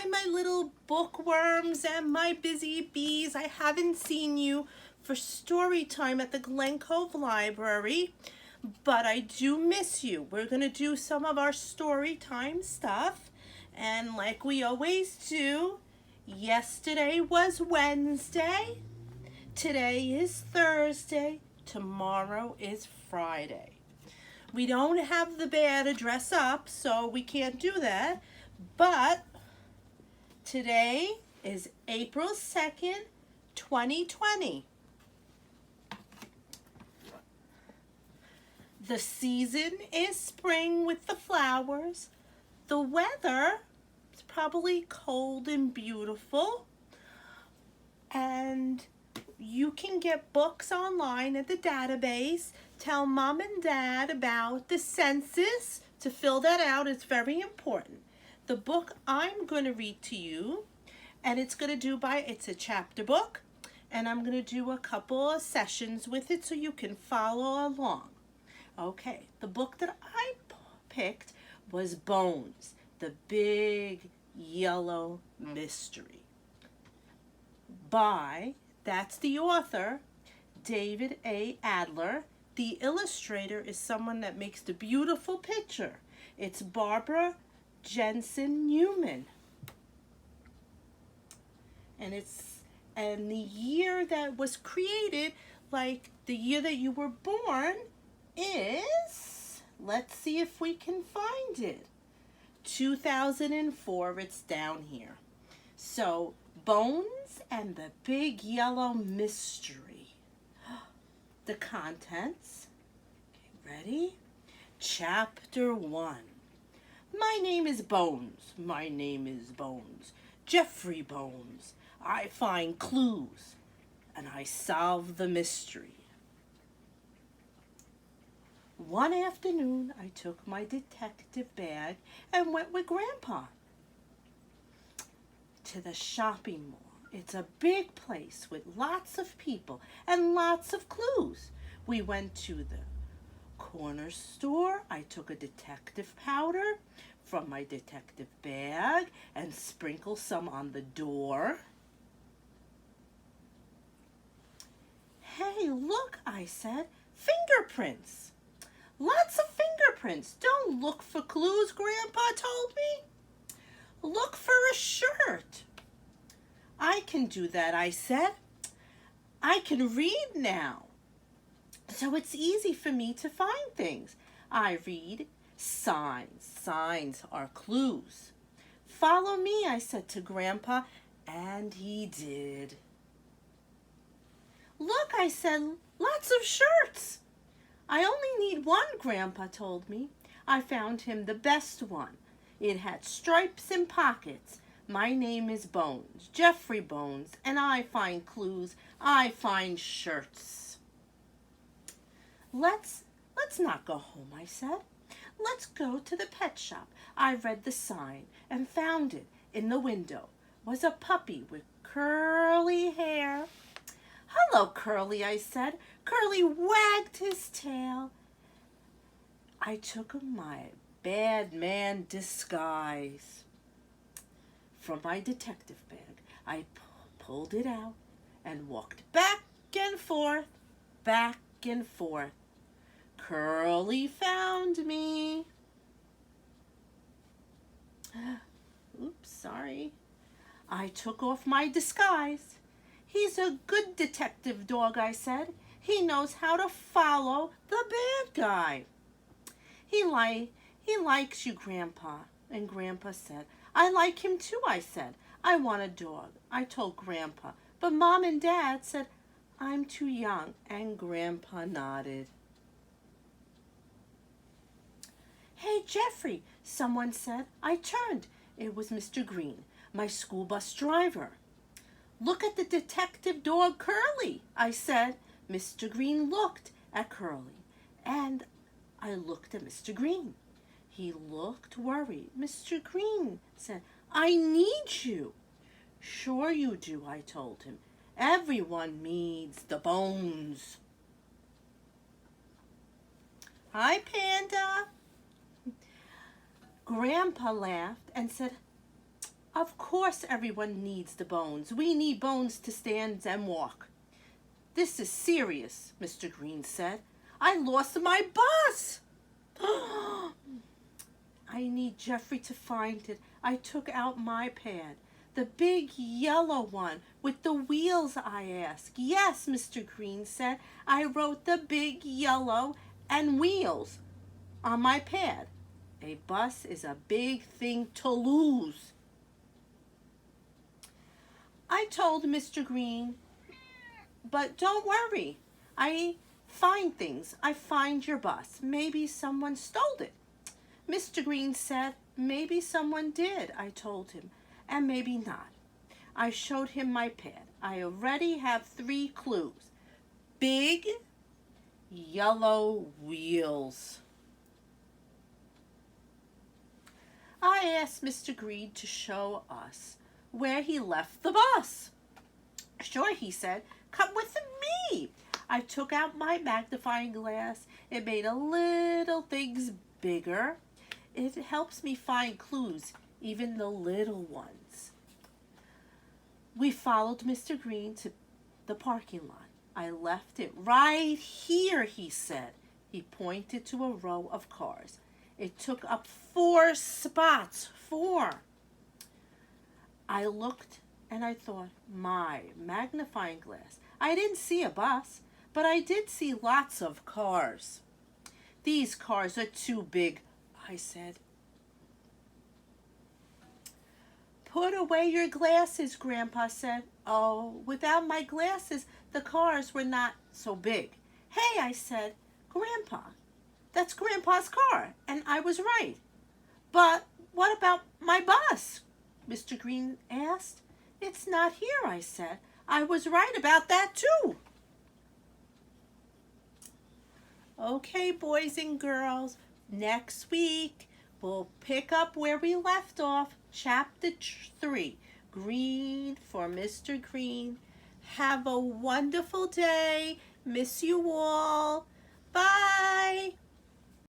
Hi, my little bookworms and my busy bees. I haven't seen you for story time at the Glen Cove Library, but I do miss you. We're going to do some of our story time stuff, and like we always do, yesterday was Wednesday, today is Thursday, tomorrow is Friday. We don't have the bear to dress up, so we can't do that, but today is April 2nd, 2020. The season is spring with the flowers. The weather is probably cold and beautiful. And you can get books online at the database. Tell mom and dad about the census. To fill that out is very important. The book I'm going to read to you, and it's a chapter book, and I'm going to do a couple of sessions with it so you can follow along. Okay, the book that I picked was Bones, the Big Yellow Mystery that's the author, David A. Adler. The illustrator is someone that makes the beautiful picture. It's Barbara Jensen Newman. And the year that was created, like the year that you were born, is, let's see if we can find it, 2004. It's down here. So, Bones and the Big Yellow Mystery. The contents. Okay, ready? Chapter 1. My name is Bones. My name is Bones. Jeffrey Bones. I find clues and I solve the mystery. One afternoon, I took my detective bag and went with Grandpa to the shopping mall. It's a big place with lots of people and lots of clues. We went to the corner store. I took a detective powder from my detective bag and sprinkled some on the door. Hey, look, I said, fingerprints. Lots of fingerprints. Don't look for clues, Grandpa told me. Look for a shirt. I can do that, I said. I can read now. So it's easy for me to find things. I read signs. Signs are clues. Follow me, I said to Grandpa, and he did. Look, I said, lots of shirts. I only need one, Grandpa told me. I found him the best one. It had stripes and pockets. My name is Bones, Jeffrey Bones, and I find clues. I find shirts. Let's not go home, I said. Let's go to the pet shop. I read the sign and found it in the window. Was a puppy with curly hair. Hello, Curly, I said. Curly wagged his tail. I took my bad man disguise from my detective bag. I pulled it out and walked back and forth, back and forth. Curly found me. Oops, sorry. I took off my disguise. He's a good detective dog, I said. He knows how to follow the bad guy. He likes you, Grandpa. And Grandpa said, I like him too, I said. I want a dog, I told Grandpa. But Mom and Dad said, I'm too young. And Grandpa nodded. Hey, Jeffrey, someone said. I turned. It was Mr. Green, my school bus driver. Look at the detective dog, Curly, I said. Mr. Green looked at Curly, and I looked at Mr. Green. He looked worried. Mr. Green said, I need you. Sure you do, I told him. Everyone needs the bones. Hi, Panda. Grandpa laughed and said, Of course everyone needs the bones. We need bones to stand and walk. This is serious, Mr. Green said. I lost my bus. I need Jeffrey to find it. I took out my pad. The big yellow one with the wheels, I asked. Yes, Mr. Green said. I wrote the big yellow and wheels on my pad. A bus is a big thing to lose. I told Mr. Green, but don't worry. I find things. I find your bus. Maybe someone stole it. Mr. Green said, maybe someone did, I told him, and maybe not. I showed him my pad. I already have 3 clues. Big yellow wheels. I asked Mr. Green to show us where he left the bus. Sure, he said, come with me. I took out my magnifying glass. It made a little things bigger. It helps me find clues, even the little ones. We followed Mr. Green to the parking lot. I left it right here, he said. He pointed to a row of cars. It took up 4 spots. 4. I looked and I thought, my magnifying glass. I didn't see a bus, but I did see lots of cars. These cars are too big, I said. Put away your glasses, Grandpa said. Oh, without my glasses, the cars were not so big. Hey, I said, Grandpa, that's Grandpa's car, and I was right. But what about my bus? Mr. Green asked. It's not here, I said. I was right about that too. Okay, boys and girls, next week we'll pick up where we left off, chapter 3, Green for Mr. Green. Have a wonderful day. Miss you all. Bye.